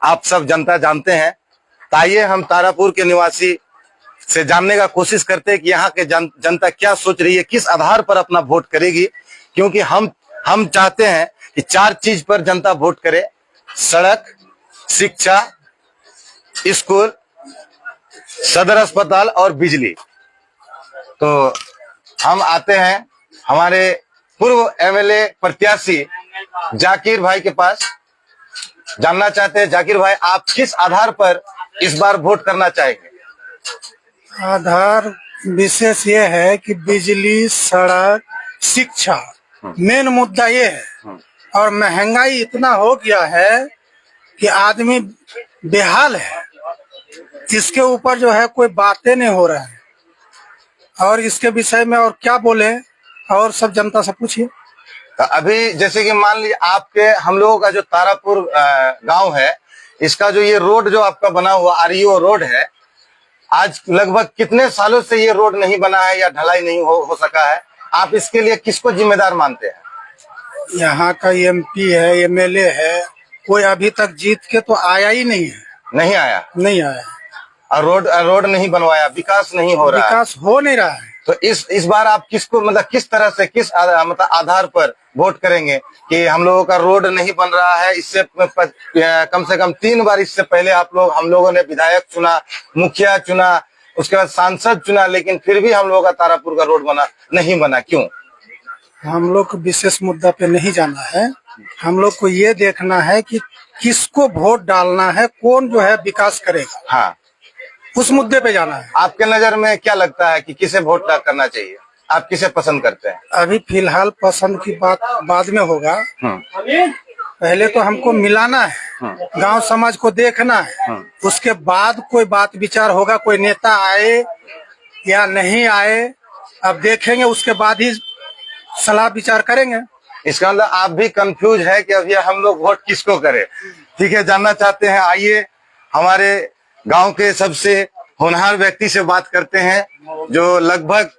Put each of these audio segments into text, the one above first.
आप सब जनता जानते हैं। तो आइए हम तारापुर के निवासी से जानने का कोशिश करते हैं कि यहाँ के जनता क्या सोच रही है, किस आधार पर अपना वोट करेगी। क्योंकि हम चाहते हैं कि 4 चीज पर जनता वोट करे: सड़क, शिक्षा, स्कूल, सदर अस्पताल और बिजली। तो हम आते हैं हमारे पूर्व एमएलए प्रत्याशी जाकिर भाई के पास, जानना चाहते हैं जाकिर भाई आप किस आधार पर इस बार वोट करना चाहेंगे? आधार विशेष ये है कि बिजली, सड़क, शिक्षा मेन मुद्दा ये है। और महंगाई इतना हो गया है कि आदमी बेहाल है। इसके ऊपर जो है कोई बातें नहीं हो रहा है। और इसके विषय में और क्या बोले, और सब जनता से पूछिए। तो अभी जैसे कि मान लीजिए आपके हम लोगों का जो तारापुर गांव है, इसका जो ये रोड जो आपका बना हुआ आरईओ रोड है, आज लगभग कितने सालों से ये रोड नहीं बना है या ढलाई नहीं हो सका है? आप इसके लिए किसको जिम्मेदार मानते हैं? यहाँ का एमपी है, एमएलए है, कोई अभी तक जीत के तो आया ही नहीं है। नहीं आया? नहीं आया। और रोड नहीं बनवाया, विकास नहीं हो रहा है। विकास हो नहीं रहा है। तो इस बार आप किसको, मतलब किस तरह से, किस मतलब आधार पर वोट करेंगे कि हम लोगों का रोड नहीं बन रहा है? इससे कम से कम 3 बार इससे पहले हम लोगों ने विधायक चुना, मुखिया चुना, उसके बाद सांसद चुना, लेकिन फिर भी हम लोगों का तारापुर का रोड नहीं बना। क्यों? हम लोग को विशेष मुद्दा पे नहीं जाना है। हम लोग को ये देखना है कि किसको वोट डालना है, कौन जो है विकास करेगा। हाँ, उस मुद्दे पे जाना है। आपके नजर में क्या लगता है कि किसे वोट करना चाहिए? आप किसे पसंद करते हैं? अभी फिलहाल पसंद की बात बाद में होगा। पहले तो हमको मिलाना है, गांव समाज को देखना है, उसके बाद कोई बात विचार होगा। कोई नेता आए या नहीं आए, अब देखेंगे, उसके बाद ही सलाह विचार करेंगे। इसका मतलब आप भी कंफ्यूज है कि अभी हम लोग वोट किसको करें? ठीक है, जानना चाहते हैं। आइए हमारे गांव के सबसे होनहार व्यक्ति से बात करते हैं, जो लगभग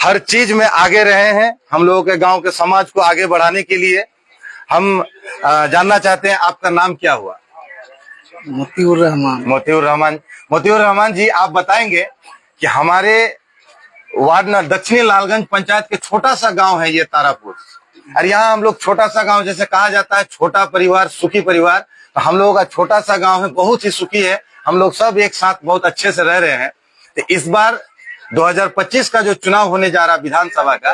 हर चीज में आगे रहे हैं हम लोगों के गांव के समाज को आगे बढ़ाने के लिए। हम जानना चाहते हैं आपका नाम क्या हुआ? मोतीउर रहमान। मोतीउर रहमान जी, आप बताएंगे कि हमारे वार्ड दक्षिणी लालगंज पंचायत के छोटा सा गांव है ये तारापुर, और यहाँ हम लोग छोटा सा गांव, जैसे कहा जाता है छोटा परिवार सुखी परिवार, तो हम लोगों का छोटा सा गांव है, बहुत ही सुखी है। हम लोग सब एक साथ बहुत अच्छे से रह रहे हैं। तो इस बार 2025 का जो चुनाव होने जा रहा विधानसभा का,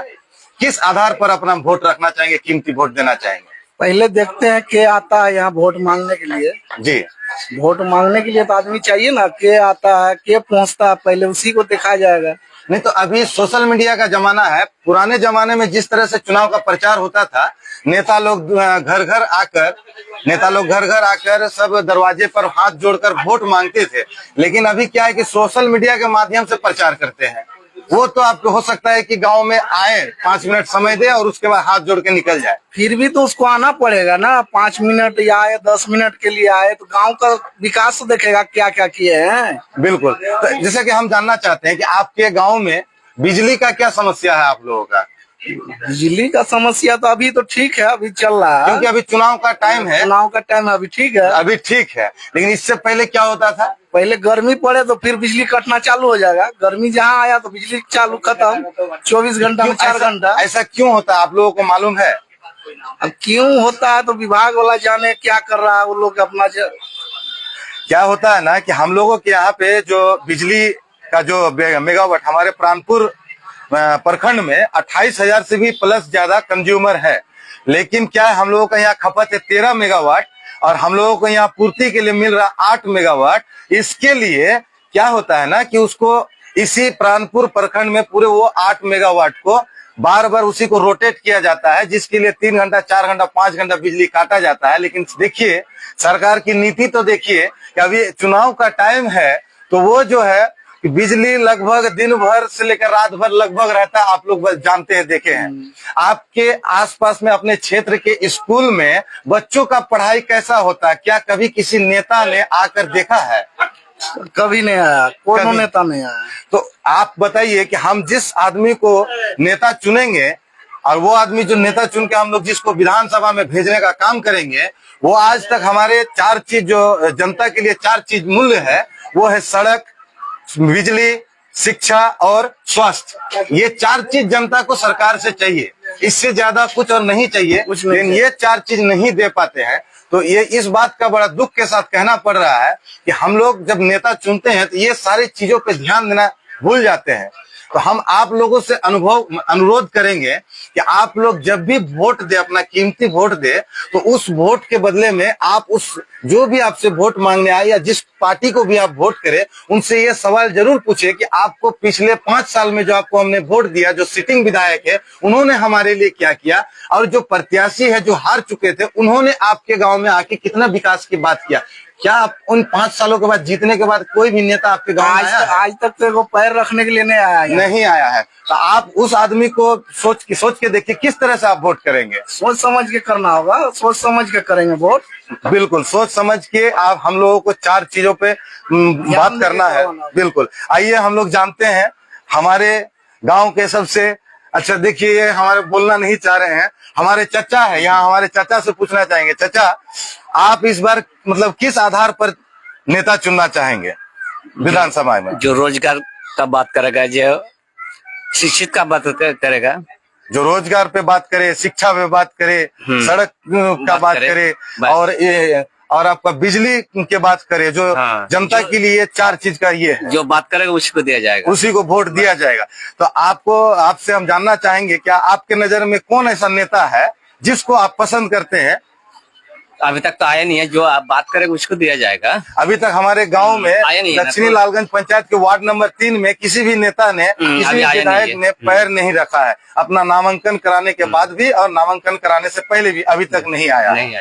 किस आधार पर अपना वोट रखना चाहेंगे, कीमती वोट देना चाहेंगे? पहले देखते हैं के आता है यहाँ वोट मांगने के लिए। जी, वोट मांगने के लिए तो आदमी चाहिए ना, के आता है, के पहुँचता है, पहले उसी को देखा जाएगा। नहीं तो अभी सोशल मीडिया का जमाना है। पुराने जमाने में जिस तरह से चुनाव का प्रचार होता था, नेता लोग घर घर आकर सब दरवाजे पर हाथ जोड़कर वोट मांगते थे। लेकिन अभी क्या है कि सोशल मीडिया के माध्यम से प्रचार करते हैं। वो तो आपको हो सकता है कि गांव में आए, 5 मिनट समय दे और उसके बाद हाथ जोड़ के निकल जाए। फिर भी तो उसको आना पड़ेगा ना, 5 मिनट या आए, 10 मिनट के लिए आए, तो गांव का विकास तो देखेगा क्या क्या किए हैं। बिल्कुल। तो जैसे कि हम जानना चाहते हैं कि आपके गांव में बिजली का क्या समस्या है आप लोगों का? बिजली का समस्या तो अभी तो ठीक है, अभी चल रहा है, क्योंकि अभी चुनाव का टाइम है। चुनाव का टाइम अभी ठीक है, अभी ठीक है। लेकिन इससे पहले क्या होता था? पहले गर्मी पड़े तो फिर बिजली कटना चालू हो जाएगा। गर्मी जहाँ आया तो बिजली चालू खत्म, 24 घंटा में 4 घंटा। ऐसा क्यों होता है, आप लोगों को मालूम है? अब क्यों होता है तो विभाग वाला जाने क्या कर रहा है वो लोग अपना। क्या होता है ना कि हम लोगों के यहाँ पे जो बिजली का जो मेगावाट, हमारे प्राणपुर प्रखंड में 28,000 से भी प्लस ज्यादा कंज्यूमर है। लेकिन क्या है, हम लोगों का यहाँ खपत है 13 मेगावाट और हम लोगों को यहाँ पूर्ति के लिए मिल रहा 8 मेगावाट। इसके लिए क्या होता है ना कि उसको इसी प्राणपुर प्रखंड में पूरे वो 8 मेगावाट को बार बार उसी को रोटेट किया जाता है, जिसके लिए 3 घंटा, 4 घंटा, 5 घंटा बिजली काटा जाता है। लेकिन देखिए सरकार की नीति तो देखिए कि अभी चुनाव का टाइम है तो वो जो है कि बिजली लगभग दिन भर से लेकर रात भर लगभग रहता है। आप लोग जानते हैं, देखे हैं। आपके आसपास में अपने क्षेत्र के स्कूल में बच्चों का पढ़ाई कैसा होता है? क्या कभी किसी नेता ने आकर देखा है? कभी नहीं आया, कोई नेता नहीं आया। तो आप बताइए कि हम जिस आदमी को नेता चुनेंगे और वो आदमी जो नेता चुन के हम लोग जिसको विधानसभा में भेजने का काम करेंगे, वो आज तक हमारे 4 चीज जो जनता के लिए 4 चीज मूल्य है, वो है सड़क, बिजली, शिक्षा और स्वास्थ्य। ये 4 चीज जनता को सरकार से चाहिए, इससे ज्यादा कुछ और नहीं चाहिए। लेकिन ये 4 चीज नहीं दे पाते हैं, तो ये इस बात का बड़ा दुख के साथ कहना पड़ रहा है कि हम लोग जब नेता चुनते हैं तो ये सारी चीजों पे ध्यान देना भूल जाते हैं। तो हम आप लोगों से अनुरोध करेंगे कि आप लोग जब भी वोट दे, अपना कीमती वोट दे, तो उस वोट के बदले में आप उस जो भी आपसे वोट मांगने आए या जिस पार्टी को भी आप वोट करें, उनसे ये सवाल जरूर पूछे कि आपको पिछले 5 साल में जो आपको हमने वोट दिया, जो सिटिंग विधायक है, उन्होंने हमारे लिए क्या किया, और जो प्रत्याशी है जो हार चुके थे, उन्होंने आपके गाँव में आके कितना विकास की बात किया। क्या आप उन 5 सालों के बाद जीतने के बाद कोई भी नेता आपके गांव में आया है? आज तक तो वो पैर रखने के लिए नहीं आया है। तो आप उस आदमी को सोच के देखिए किस तरह से आप वोट करेंगे। सोच समझ के करना होगा, सोच समझ के करेंगे वोट। बिल्कुल सोच समझ के आप हम लोगों को 4 चीजों पे बात करना है। बिल्कुल, आइए हम लोग जानते हैं हमारे गाँव के सबसे अच्छा, देखिए ये हमारे बोलना नहीं चाह रहे हैं, हमारे चाचा है यहाँ, हमारे चाचा से पूछना चाहेंगे। चाचा, आप इस बार मतलब किस आधार पर नेता चुनना चाहेंगे विधानसभा में? जो रोजगार का बात करेगा, जो शिक्षित का बात करेगा, जो रोजगार पे बात करे, शिक्षा पे बात करे, सड़क का बात करे, और आपका बिजली के बात करे, जो जनता के लिए 4 चीज का ये है, जो बात करेगा उसी को दिया जाएगा, उसी को वोट दिया जाएगा। तो आपसे हम जानना चाहेंगे, क्या आपके नजर में कौन ऐसा नेता है जिसको आप पसंद करते हैं? अभी तक तो आया नहीं है, जो आप बात करेगा उसको दिया जाएगा। अभी तक हमारे गांव में दक्षिणी लालगंज पंचायत के वार्ड नंबर 3 में किसी भी नेता ने, किसी भी विधायक ने पैर नहीं रखा है, अपना नामांकन कराने के बाद भी और नामांकन कराने से पहले भी अभी तक नहीं आया।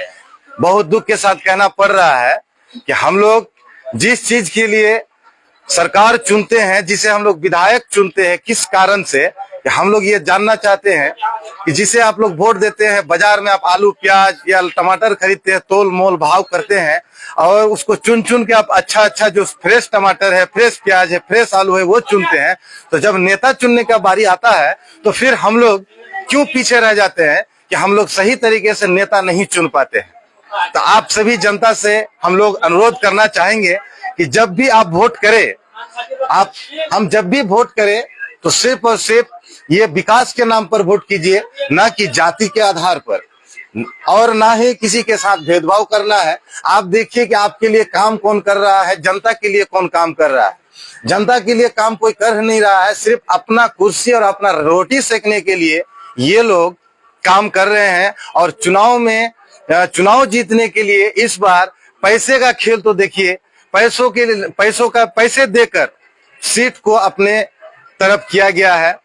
बहुत दुख के साथ कहना पड़ रहा है कि हम लोग जिस चीज के लिए सरकार चुनते हैं, जिसे हम लोग विधायक चुनते हैं, किस कारण से, कि हम लोग ये जानना चाहते हैं कि जिसे आप लोग वोट देते हैं, बाजार में आप आलू प्याज या टमाटर खरीदते हैं, तोल मोल भाव करते हैं, और उसको चुन चुन के आप अच्छा जो फ्रेश टमाटर है, फ्रेश प्याज है, फ्रेश आलू है, वो चुनते हैं। तो जब नेता चुनने का बारी आता है तो फिर हम लोग क्यों पीछे रह जाते हैं कि हम लोग सही तरीके से नेता नहीं चुन पाते हैं। तो आप सभी जनता से हम लोग अनुरोध करना चाहेंगे कि जब भी आप वोट करें, हम जब भी वोट करें तो सिर्फ और सिर्फ ये विकास के नाम पर वोट कीजिए, ना कि जाति के आधार पर, और ना ही किसी के साथ भेदभाव करना है। आप देखिए कि आपके लिए काम कौन कर रहा है, जनता के लिए कौन काम कर रहा है। जनता के लिए काम कोई कर नहीं रहा है, सिर्फ अपना कुर्सी और अपना रोटी सेकने के लिए ये लोग काम कर रहे हैं। और चुनाव जीतने के लिए इस बार पैसे का खेल तो देखिए, पैसे देकर सीट को अपने तरफ किया गया है।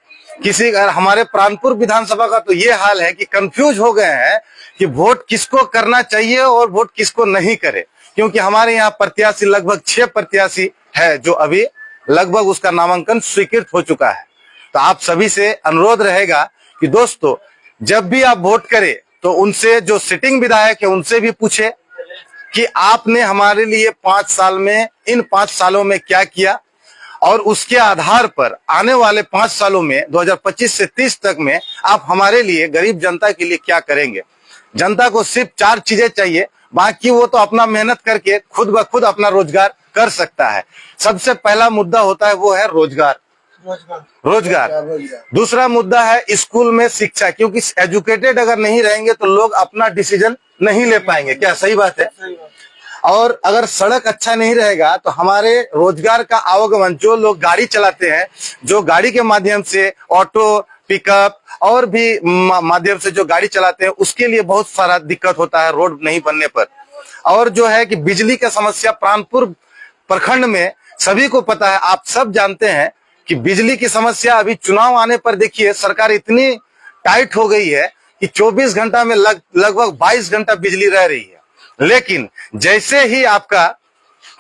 हमारे प्राणपुर विधानसभा का तो ये हाल है कि कंफ्यूज हो गए हैं कि वोट किसको करना चाहिए और वोट किसको नहीं करे, क्योंकि हमारे यहाँ प्रत्याशी लगभग 6 प्रत्याशी है जो अभी लगभग उसका नामांकन स्वीकृत हो चुका है। तो आप सभी से अनुरोध रहेगा कि दोस्तों, जब भी आप वोट करें तो उनसे, जो सिटिंग विधायक है, उनसे भी पूछे कि आपने हमारे लिए 5 साल में, इन 5 सालों में क्या किया, और उसके आधार पर आने वाले 5 सालों में 2025 से 30 तक में आप हमारे लिए, गरीब जनता के लिए क्या करेंगे। जनता को सिर्फ 4 चीजें चाहिए, बाकी वो तो अपना मेहनत करके खुद ब खुद अपना रोजगार कर सकता है। सबसे पहला मुद्दा होता है वो है रोजगार। दूसरा मुद्दा है स्कूल में शिक्षा, क्योंकि एजुकेटेड अगर नहीं रहेंगे तो लोग अपना डिसीजन नहीं ले पाएंगे। क्या सही बात है? और अगर सड़क अच्छा नहीं रहेगा तो हमारे रोजगार का आवागमन, जो लोग गाड़ी चलाते हैं, जो गाड़ी के माध्यम से ऑटो, पिकअप और भी माध्यम से जो गाड़ी चलाते हैं, उसके लिए बहुत सारा दिक्कत होता है रोड नहीं बनने पर। और जो है कि बिजली का समस्या प्राणपुर प्रखंड में सभी को पता है, आप सब जानते हैं कि बिजली की समस्या अभी चुनाव आने पर देखिए सरकार इतनी टाइट हो गई है कि 24 घंटा में लगभग 22 घंटा बिजली रह रही है। लेकिन जैसे ही आपका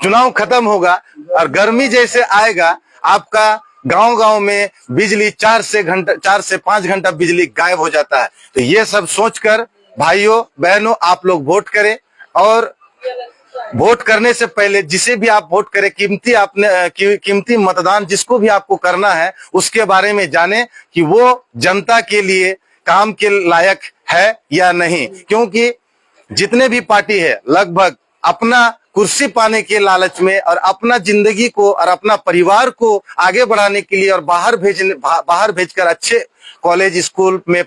चुनाव खत्म होगा और गर्मी जैसे आएगा, आपका गांव में बिजली 4 से 5 घंटा बिजली गायब हो जाता है। तो ये सब सोचकर भाइयों बहनों, आप लोग वोट करें, और वोट करने से पहले जिसे भी आप वोट करें, कीमती मतदान जिसको भी आपको करना है, उसके बारे में जाने कि वो जनता के लिए काम के लायक है या नहीं, क्योंकि जितने भी पार्टी है लगभग अपना कुर्सी पाने के लालच में और अपना जिंदगी को और अपना परिवार को आगे बढ़ाने के लिए और बाहर भेजकर अच्छे कॉलेज स्कूल में